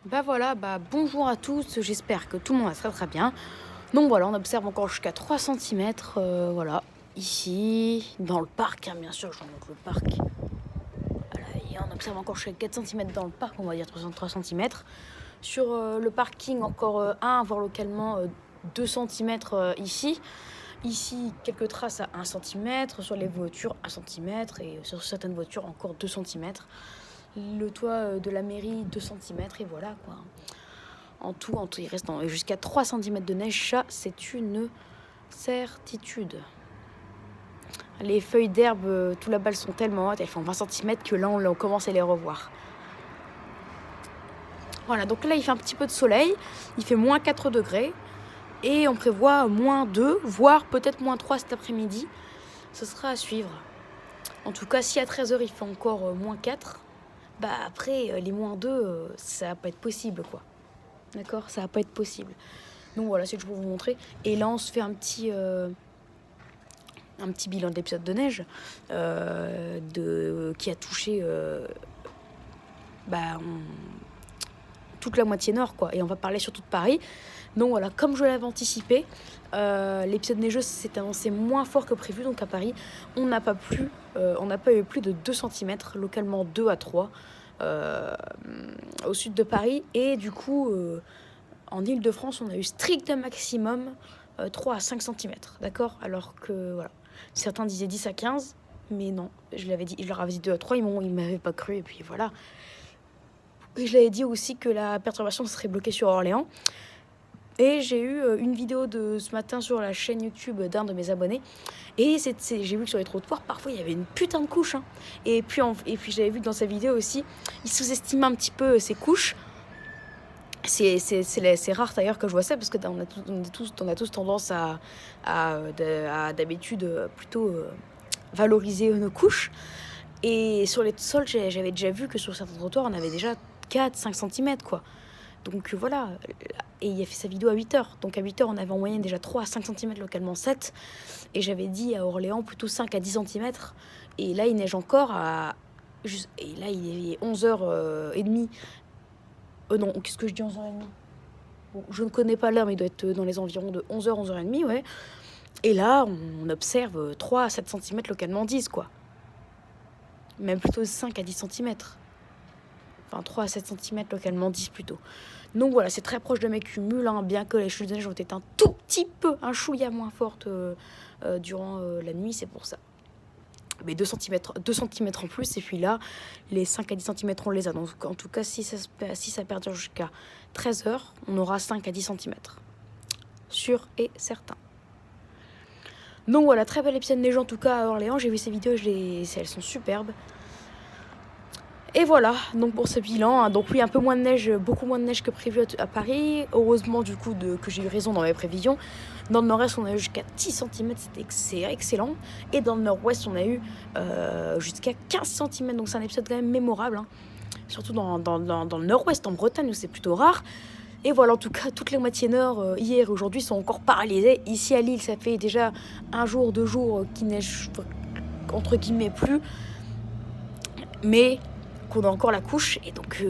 Bah voilà, bonjour à tous, j'espère que tout le monde va très très bien. Donc voilà, on observe encore jusqu'à 3 centimètres, voilà, ici, dans le parc, hein, bien sûr, je vous montre le parc. Voilà, et on observe encore jusqu'à 4 centimètres dans le parc, on va dire 3 centimètres. Sur le parking, encore 1, voire localement 2 centimètres ici. Ici, quelques traces à 1 centimètre, sur les voitures 1 centimètre, et sur certaines voitures encore 2 centimètres. Le toit de la mairie 2 centimètres, et voilà quoi. En tout, il reste jusqu'à 3 centimètres de neige, ça c'est une certitude. Les feuilles d'herbe tout là-bas elles sont tellement hautes, elles font 20 centimètres que là on commence à les revoir. Voilà, donc là il fait un petit peu de soleil, il fait moins 4 degrés et on prévoit moins 2, voire peut-être moins 3 cet après-midi. Ce sera à suivre. En tout cas, si à 13h il fait encore moins 4, après les moins 2, ça va pas être possible quoi. D'accord, ça va pas être possible. Donc voilà, c'est que je peux vous montrer. Et là, on se fait un petit bilan de l'épisode de neige qui a touché toute la moitié nord, quoi. Et on va parler surtout de Paris. Donc voilà, comme je l'avais anticipé, l'épisode neigeux s'est annoncé moins fort que prévu. Donc à Paris, on n'a pas eu plus de 2 centimètres, localement 2 à 3, au sud de Paris. Et du coup, en Île-de-France, on a eu strict maximum 3 à 5 centimètres, d'accord. Alors que, voilà, certains disaient 10 à 15, mais non, je leur avais dit 2 à 3, ils m'avaient pas cru, et puis voilà. Et je l'avais dit aussi que la perturbation serait bloquée sur Orléans. Et j'ai eu une vidéo de ce matin sur la chaîne YouTube d'un de mes abonnés. Et j'ai vu que sur les trottoirs, parfois, il y avait une putain de couche. Hein. Et puis j'avais vu que dans sa vidéo aussi, il sous-estimait un petit peu ses couches. C'est rare d'ailleurs que je vois ça, parce que on a tous tendance à d'habitude plutôt valoriser nos couches. Et sur les sols, j'avais déjà vu que sur certains trottoirs, on avait déjà 4-5 cm, quoi. Donc voilà, et il a fait sa vidéo à 8h. Donc à 8h, on avait en moyenne déjà 3 à 5 cm, localement 7. Et j'avais dit à Orléans plutôt 5 à 10 cm. Et là, il neige encore et là, il est 11h30. Non, qu'est-ce que je dis, 11h30? Bon, je ne connais pas l'heure, mais il doit être dans les environs de 11h, 11h30, ouais. Et là, on observe 3 à 7 cm, localement 10, quoi. Même plutôt 5 à 10 cm. Enfin, 3 à 7 cm, localement 10 plutôt. Donc voilà, c'est très proche de mes cumuls, hein, bien que les chutes de neige ont été un tout petit peu, un chouïa moins fortes durant la nuit, c'est pour ça. Mais 2 cm en plus, et puis là, les 5 à 10 cm, on les a. Donc en tout cas, si ça perdure jusqu'à 13h, on aura 5 à 10 cm. Sûr et certain. Donc voilà, très bel épisode neige en tout cas à Orléans. J'ai vu ces vidéos, elles sont superbes. Et voilà, donc pour ce bilan, hein, donc oui, un peu moins de neige, beaucoup moins de neige que prévu à Paris. Heureusement du coup que j'ai eu raison dans mes prévisions. Dans le nord-est, on a eu jusqu'à 10 cm, c'est excellent. Et dans le nord-ouest, on a eu jusqu'à 15 cm, donc c'est un épisode quand même mémorable. Hein. Surtout dans le nord-ouest, en Bretagne, où c'est plutôt rare. Et voilà, en tout cas, toutes les moitiés nord, hier et aujourd'hui, sont encore paralysées. Ici à Lille, ça fait déjà 1 jour, 2 jours qu'il neige, entre guillemets, plus. Mais qu'on a encore la couche, et donc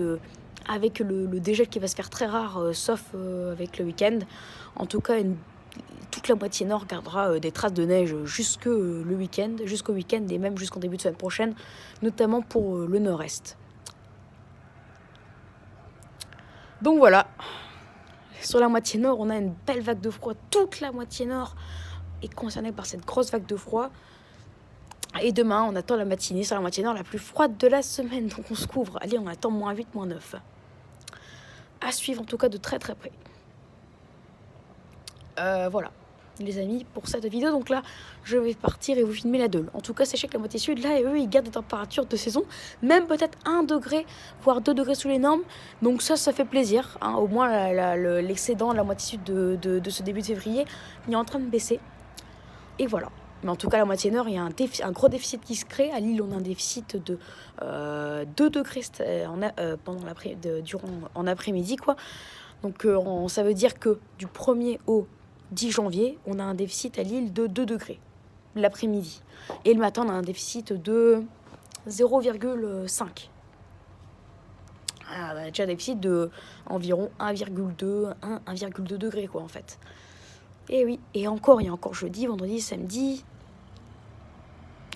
avec le dégel qui va se faire très rare, sauf avec le week-end, en tout cas toute la moitié nord gardera des traces de neige jusqu'au week-end, et même jusqu'en début de semaine prochaine, notamment pour le nord-est. Donc voilà, sur la moitié nord, on a une belle vague de froid. Toute la moitié nord est concernée par cette grosse vague de froid. Et demain, on attend la matinée sur la moitié nord la plus froide de la semaine. Donc on se couvre. Allez, on attend moins 8, moins 9. À suivre en tout cas de très très près. Voilà, les amis, pour cette vidéo. Donc là, je vais partir et vous filmer la Deule. En tout cas, sachez que la moitié sud, là, eux, ils gardent des températures de saison. Même peut-être 1 degré, voire 2 degrés sous les normes. Donc ça fait plaisir. Hein. Au moins, l'excédent de la moitié sud de ce début de février, il est en train de baisser. Et voilà. Mais en tout cas, la moitié nord, il y a un gros déficit qui se crée. À Lille, on a un déficit de 2 degrés en après-midi, quoi. Donc, ça veut dire que du 1er au 10 janvier, on a un déficit à Lille de 2 degrés l'après-midi. Et le matin, on a un déficit de 0,5. On a déjà un déficit de environ 1,2 degrés, quoi, en fait. Et oui, et encore, il y a encore jeudi, vendredi, samedi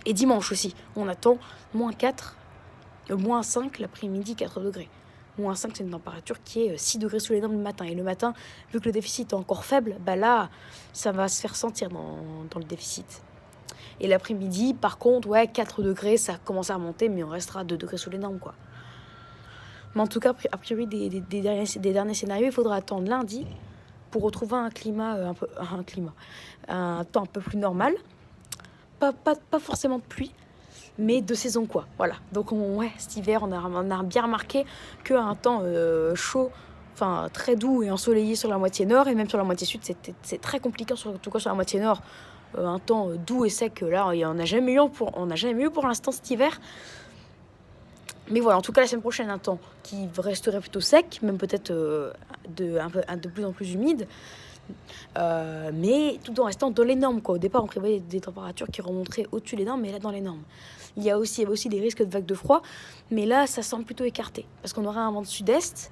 et dimanche aussi. On attend -4, -5 l'après-midi, 4 degrés. -5, c'est une température qui est 6 degrés sous les normes le matin. Et le matin, vu que le déficit est encore faible, bah là, ça va se faire sentir dans le déficit. Et l'après-midi, par contre, ouais, 4 degrés, ça commence à remonter, mais on restera 2 degrés sous les normes, quoi. Mais en tout cas, a priori, des derniers scénarios, il faudra attendre lundi pour retrouver un temps un peu plus normal. Pas forcément de pluie, mais de saison, quoi. Voilà. Donc, cet hiver, on a bien remarqué qu'un temps chaud, enfin très doux et ensoleillé sur la moitié nord, et même sur la moitié sud, c'est très compliqué, surtout sur la moitié nord. Un temps doux et sec, là, on n'a jamais eu pour l'instant cet hiver. Mais voilà, en tout cas, la semaine prochaine, un temps qui resterait plutôt sec, même peut-être de plus en plus humide, mais tout en restant dans les normes, quoi. Au départ, on prévoyait des températures qui remonteraient au-dessus des normes, mais là, dans les normes. Il y avait aussi des risques de vagues de froid, mais là, ça semble plutôt écarté, parce qu'on aura un vent de sud-est.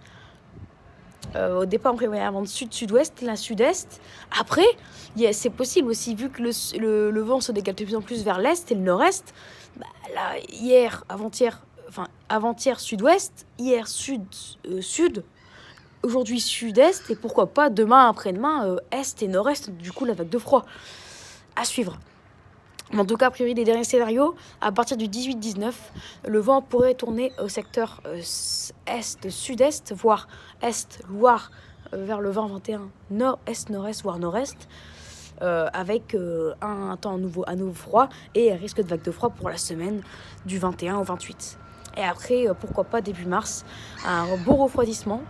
Au départ, on prévoyait un vent de sud-sud-ouest, là, sud-est. Après, c'est possible aussi, vu que le vent se décale de plus en plus vers l'est et le nord-est. Bah, là, avant-hier sud-ouest, hier sud, aujourd'hui sud-est, et pourquoi pas demain, après-demain, est et nord-est, du coup la vague de froid à suivre. Mais en tout cas, a priori, les derniers scénarios, à partir du 18-19, le vent pourrait tourner au secteur est-sud-est, voire est-Loire, vers le 20-21, nord-est, nord-est, voire nord-est, avec un temps à nouveau froid et un risque de vague de froid pour la semaine du 21 au 28. Et après, pourquoi pas début mars, un beau refroidissement.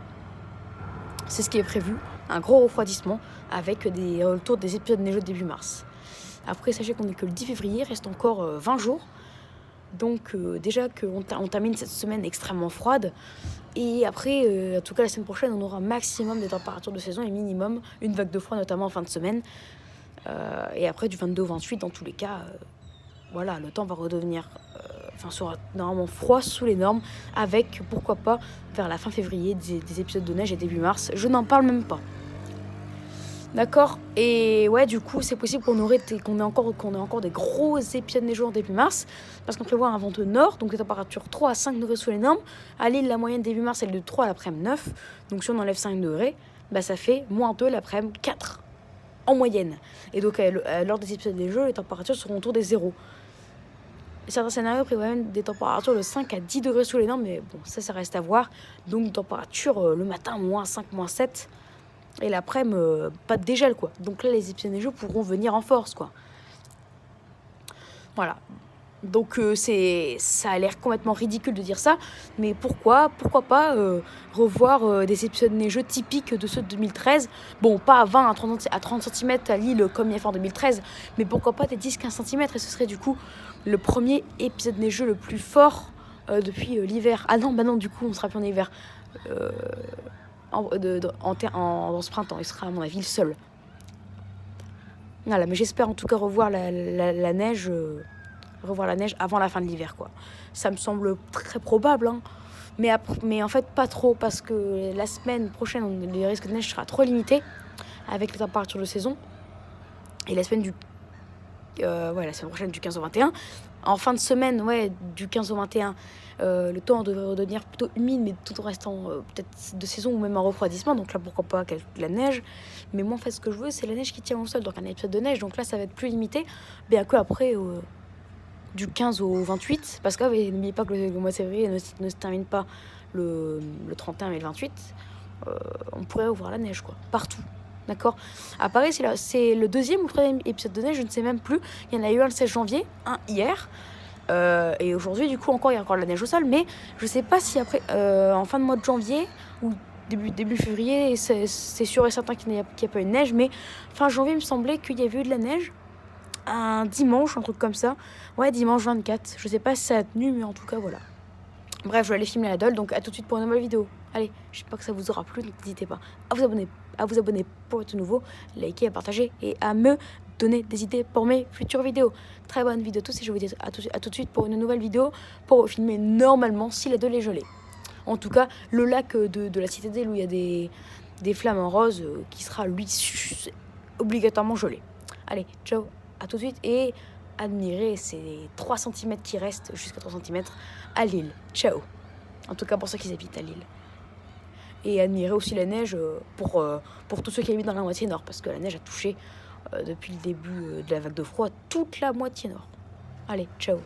C'est ce qui est prévu, un gros refroidissement avec des retours des épisodes neigeux début mars. Après, sachez qu'on n'est que le 10 février, il reste encore 20 jours. Donc déjà qu'on termine cette semaine extrêmement froide. Et après, en tout cas la semaine prochaine, on aura maximum des températures de saison et minimum une vague de froid, notamment en fin de semaine. Et après, du 22 au 28, dans tous les cas, voilà, le temps va redevenir... sera normalement froid sous les normes, avec, pourquoi pas, vers la fin février, des épisodes de neige et début mars. Je n'en parle même pas. D'accord. Et ouais, du coup, c'est possible qu'on ait encore des gros épisodes neigeux en début mars, parce qu'on prévoit un vent de nord, donc des températures 3 à 5 degrés sous les normes. À Lille, la moyenne début mars, elle est de 3 à l'après-midi 9. Donc si on enlève 5 degrés, bah, ça fait -2 l'après-midi 4 en moyenne. Et donc, lors des épisodes neigeux, les températures seront autour des 0. Certains scénarios prévoient même des températures de 5 à 10 degrés sous les normes, mais bon, ça reste à voir. Donc, température le matin, -5, -7. Et l'après-midi, pas de dégel, quoi. Donc là, les épisodes neigeux pourront venir en force, quoi. Voilà. Donc ça a l'air complètement ridicule de dire ça, mais pourquoi pas revoir des épisodes neigeux typiques de ceux de 2013. Bon, pas à 20 à 30 cm à Lille comme il y a fait en 2013, mais pourquoi pas des 10-15 cm, et ce serait du coup le premier épisode neigeux le plus fort depuis l'hiver. Ah non, bah non, du coup on sera plus en hiver. Dans ce printemps, il sera à mon avis le seul. Voilà, mais j'espère en tout cas revoir la neige... revoir la neige avant la fin de l'hiver, quoi. Ça me semble très probable, hein. Mais en fait pas trop, parce que la semaine prochaine le risque de neige sera trop limité avec les températures de saison, et la semaine la semaine prochaine du 15 au 21, en fin de semaine, du 15 au 21, le temps devrait redevenir plutôt humide, mais tout en restant peut-être de saison ou même en refroidissement. Donc là, pourquoi pas la neige. Mais moi, en fait, ce que je veux, c'est la neige qui tient au sol, donc un épisode de neige. Donc là, ça va être plus limité, bien que après du 15 au 28, parce que n'oubliez pas que le mois de février ne se termine pas le 31 mais le 28, on pourrait voir la neige, quoi, partout. D'accord. À Paris, c'est le deuxième ou le troisième épisode de neige, je ne sais même plus. Il y en a eu un le 16 janvier, un hier, et aujourd'hui, du coup, il y a encore de la neige au sol, mais je ne sais pas si après, en fin de mois de janvier ou début février, c'est sûr et certain qu'il n'y a pas eu de neige, mais fin janvier, il me semblait qu'il y avait eu de la neige. Un dimanche, un truc comme ça. Ouais, dimanche 24. Je sais pas si ça a tenu, mais en tout cas, voilà. Bref, je vais aller filmer la doll, donc à tout de suite pour une nouvelle vidéo. Allez, j'espère que ça vous aura plu, donc n'hésitez pas à vous abonner pour être nouveau, liker, à partager et à me donner des idées pour mes futures vidéos. Très bonne vidéo à tous, et je vous dis à tout de suite pour une nouvelle vidéo pour filmer normalement si la doll est gelée. En tout cas, le lac de la citadelle où il y a des flamants roses qui sera, lui, obligatoirement gelé. Allez, ciao, à tout de suite et admirez ces 3 cm qui restent, jusqu'à 3 cm, à l'île. Ciao. En tout cas pour ceux qui habitent à l'île. Et admirez aussi la neige pour tous ceux qui habitent dans la moitié nord, parce que la neige a touché depuis le début de la vague de froid toute la moitié nord. Allez, ciao.